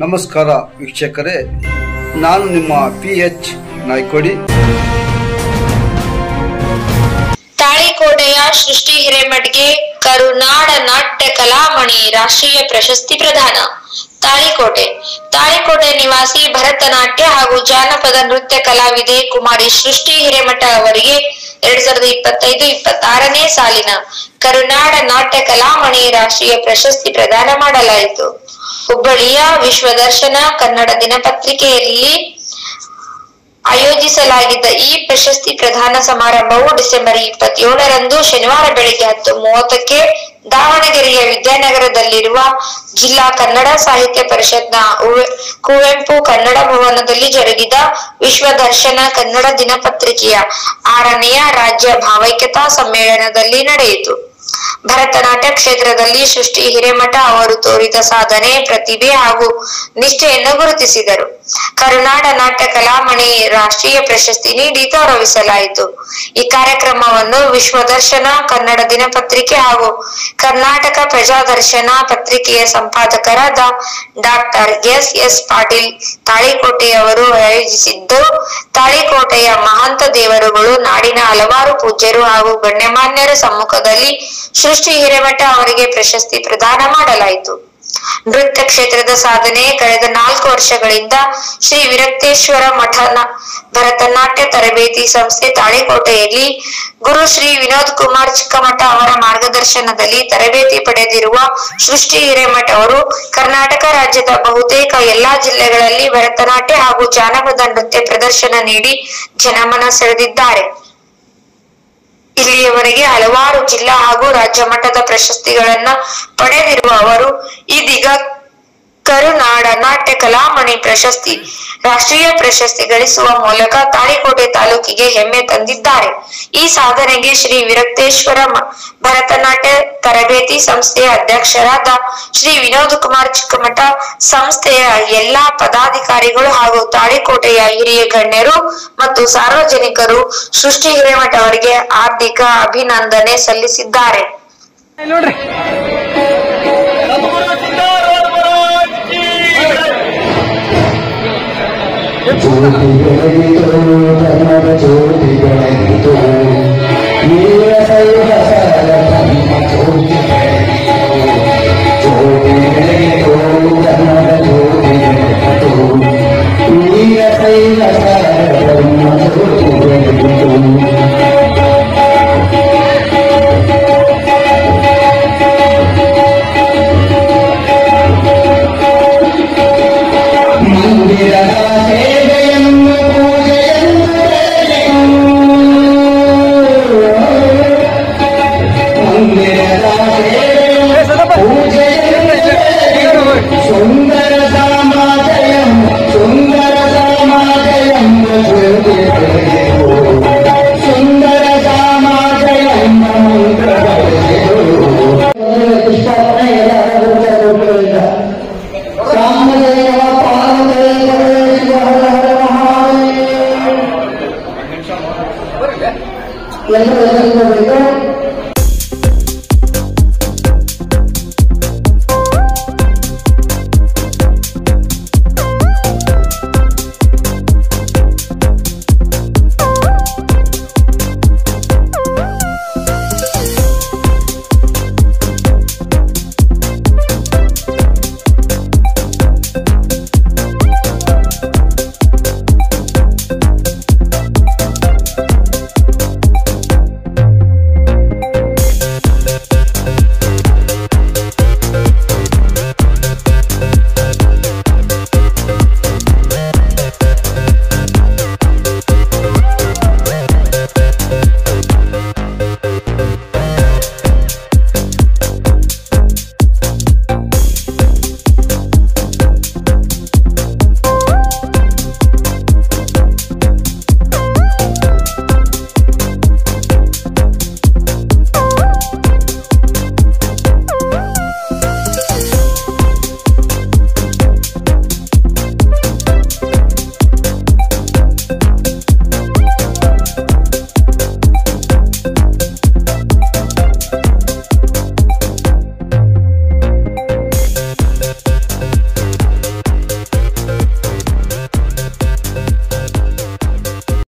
ನಮಸ್ಕಾರ ವೀಕ್ಷಕರೇ, ನಾನು ನಿಮ್ಮ PH ನಾಯ್ಕೋಡಿ. ತಾಳಿಕೋಟೆಯ ಸೃಷ್ಟಿ ಹಿರೇಮಠ್ಗೆ ಕರುನಾಡ ನಾಟ್ಯ ಕಲಾಮಣಿ ರಾಷ್ಟ್ರೀಯ ಪ್ರಶಸ್ತಿ ಪ್ರದಾನ. ತಾಳಿಕೋಟೆ ನಿವಾಸಿ ಭರತನಾಟ್ಯ ಹಾಗೂ ಜಾನಪದ ನೃತ್ಯ ಕಲಾವಿದೆ ಕುಮಾರಿ ಸೃಷ್ಟಿ ಹಿರೇಮಠ ಅವರಿಗೆ 2025-26ನೇ ಸಾಲಿನ ಕರುನಾಡ ನಾಟ್ಯ ಕಲಾಮಣಿ ರಾಷ್ಟ್ರೀಯ ಪ್ರಶಸ್ತಿ ಪ್ರದಾನ ಮಾಡಲಾಯಿತು. ಹುಬ್ಬಳ್ಳಿಯ ವಿಶ್ವದರ್ಶನ ಕನ್ನಡ ದಿನಪತ್ರಿಕೆಯಲ್ಲಿ ಆಯೋಜಿಸಲಾಗಿದ್ದ ಈ ಪ್ರಶಸ್ತಿ ಪ್ರದಾನ ಸಮಾರಂಭವು ಡಿಸೆಂಬರ್ 27ರಂದು ಶನಿವಾರ ಬೆಳಿಗ್ಗೆ 10:30ಕ್ಕೆ ದಾವಣಗೆರೆಯ ವಿದ್ಯಾನಗರದಲ್ಲಿರುವ ಜಿಲ್ಲಾ ಕನ್ನಡ ಸಾಹಿತ್ಯ ಪರಿಷತ್ನ ಕುವೆಂಪು ಕನ್ನಡ ಭವನದಲ್ಲಿ ಜರುಗಿದ ವಿಶ್ವದರ್ಶನ ಕನ್ನಡ ದಿನಪತ್ರಿಕೆಯ 6ನೆಯ ರಾಜ್ಯ ಭಾವೈಕ್ಯತಾ ಸಮ್ಮೇಳನದಲ್ಲಿ ನಡೆಯಿತು. ಭರತನಾಟ್ಯ ಕ್ಷೇತ್ರದಲ್ಲಿ ಸೃಷ್ಟಿ ಹಿರೇಮಠ ಅವರು ತೋರಿದ ಸಾಧನೆ, ಪ್ರತಿಭೆ ಹಾಗೂ ನಿಷ್ಠೆಯನ್ನು ಗುರುತಿಸಿದರು. ಕರುನಾಡ ನಾಟ್ಯ ಕಲಾಮಣಿ ರಾಷ್ಟ್ರೀಯ ಪ್ರಶಸ್ತಿ ನೀಡಿ ಗೌರವಿಸಲಾಯಿತು. ಈ ಕಾರ್ಯಕ್ರಮವನ್ನು ವಿಶ್ವದರ್ಶನ ಕನ್ನಡ ದಿನಪತ್ರಿಕೆ ಹಾಗೂ ಕರ್ನಾಟಕ ಪ್ರಜಾದರ್ಶನ ಪತ್ರಿಕೆಯ ಸಂಪಾದಕರಾದ ಡಾಕ್ಟರ್ ಎಸ್ ಪಾಟೀಲ್ ತಾಳಿಕೋಟೆಯವರು ಆಯೋಜಿಸಿದ್ದು, ತಾಳಿಕೋಟೆಯ ಮಹಂತ ದೇವರುಗಳು, ನಾಡಿನ ಹಲವಾರು ಪೂಜ್ಯರು ಹಾಗೂ ಗಣ್ಯಮಾನ್ಯರ ಸಮ್ಮುಖದಲ್ಲಿ ಸೃಷ್ಟಿ ಹಿರೇಮಠ ಅವರಿಗೆ ಪ್ರಶಸ್ತಿ ಪ್ರದಾನ ಮಾಡಲಾಯಿತು. ನೃತ್ಯ ಕ್ಷೇತ್ರದ ಸಾಧನೆ. ಕಳೆದ 4 ವರ್ಷಗಳಿಂದ ಶ್ರೀ ವಿರಕ್ತೇಶ್ವರ ಮಠ ಭರತನಾಟ್ಯ ತರಬೇತಿ ಸಂಸ್ಥೆ ತಾಳಿಕೋಟೆಯಲ್ಲಿ ಗುರು ಶ್ರೀ ವಿನೋದ್ ಕುಮಾರ್ ಚಿಕ್ಕಮಠ ಅವರ ಮಾರ್ಗದರ್ಶನದಲ್ಲಿ ತರಬೇತಿ ಪಡೆದಿರುವ ಸೃಷ್ಟಿ ಹಿರೇಮಠ ಅವರು ಕರ್ನಾಟಕ ರಾಜ್ಯದ ಬಹುತೇಕ ಎಲ್ಲಾ ಜಿಲ್ಲೆಗಳಲ್ಲಿ ಭರತನಾಟ್ಯ ಹಾಗೂ ಜಾನಪದ ನೃತ್ಯ ಪ್ರದರ್ಶನ ನೀಡಿ ಜನಮನ ಸೆಳೆದಿದ್ದಾರೆ. ಇಲ್ಲಿಯವರೆಗೆ ಹಲವಾರು ಜಿಲ್ಲಾ ಹಾಗೂ ರಾಜ್ಯ ಮಟ್ಟದ ಪ್ರಶಸ್ತಿಗಳನ್ನ ಪಡೆದಿರುವ ಅವರು ಇದೀಗ ಕರುನಾಡ ನಾಟ್ಯ ಕಲಾಮಣಿ ಪ್ರಶಸ್ತಿ ರಾಷ್ಟ್ರೀಯ ಪ್ರಶಸ್ತಿ ಗಳಿಸುವ ಮೂಲಕ ತಾಳಿಕೋಟೆ ತಾಲೂಕಿಗೆ ಹೆಮ್ಮೆ ತಂದಿದ್ದಾರೆ. ಈ ಸಾಧನೆಗೆ ಶ್ರೀ ವಿರಕ್ತೇಶ್ವರ ಭರತನಾಟ್ಯ ತರಬೇತಿ ಸಂಸ್ಥೆಯ ಅಧ್ಯಕ್ಷರಾದ ಶ್ರೀ ವಿನೋದ್ ಕುಮಾರ್ ಚಿಕ್ಕಮಠ, ಸಂಸ್ಥೆಯ ಎಲ್ಲಾ ಪದಾಧಿಕಾರಿಗಳು ಹಾಗೂ ತಾಳಿಕೋಟೆಯ ಹಿರಿಯ ಗಣ್ಯರು ಮತ್ತು ಸಾರ್ವಜನಿಕರು ಸೃಷ್ಟಿ ಹಿರೇಮಠ ಅವರಿಗೆ ಹಾರ್ದಿಕ ಅಭಿನಂದನೆ ಸಲ್ಲಿಸಿದ್ದಾರೆ. ಜ್ಯೋತಿ ಬೆಳಗಿತು ಧರ್ಮದ ಜ್ಯೋತಿ ಬೆಳಗಿತು, ನೀರ ಸೈವ ಸಾರ ಧರ್ಮ ಜ್ಯೋತಿ ಬೆಳಗಿತು. ಜ್ಯೋತಿ ಬೆಳಗಿತು ಧರ್ಮದ ಜ್ಯೋತಿ ಬೆಳಗಿತು, ನೀರ ಸೈವ ಸಾರ ಧರ್ಮ ಜ್ಯೋತಿ ಬೆಳಗಿತು. ಮಂದಿರದ ಸೇವೆಯನ್ನು ಪೂಜೆಯನ್ನು ಮಂದಿರದ ಸೇವೆಯನ್ನು ಪೂಜೆಯನ್ನು ಸುಂದರ ಸಮಾಜಯಂ ಸುಂದರ ಸಮಾಜಯಂ ಜ್ಯೋತಿ ಬೆಳಗಿತು, ಸುಂದರ ಸಮಾಜಯಂ ಮಂತ್ರ ಬೆಳಗಿತು. ರಾಮದೇವ ಪಾರ್ವದೇವ ಶಿವ ಹರ ಹರ ಮಹಾದೇವ. ಎಲ್ಲರೂ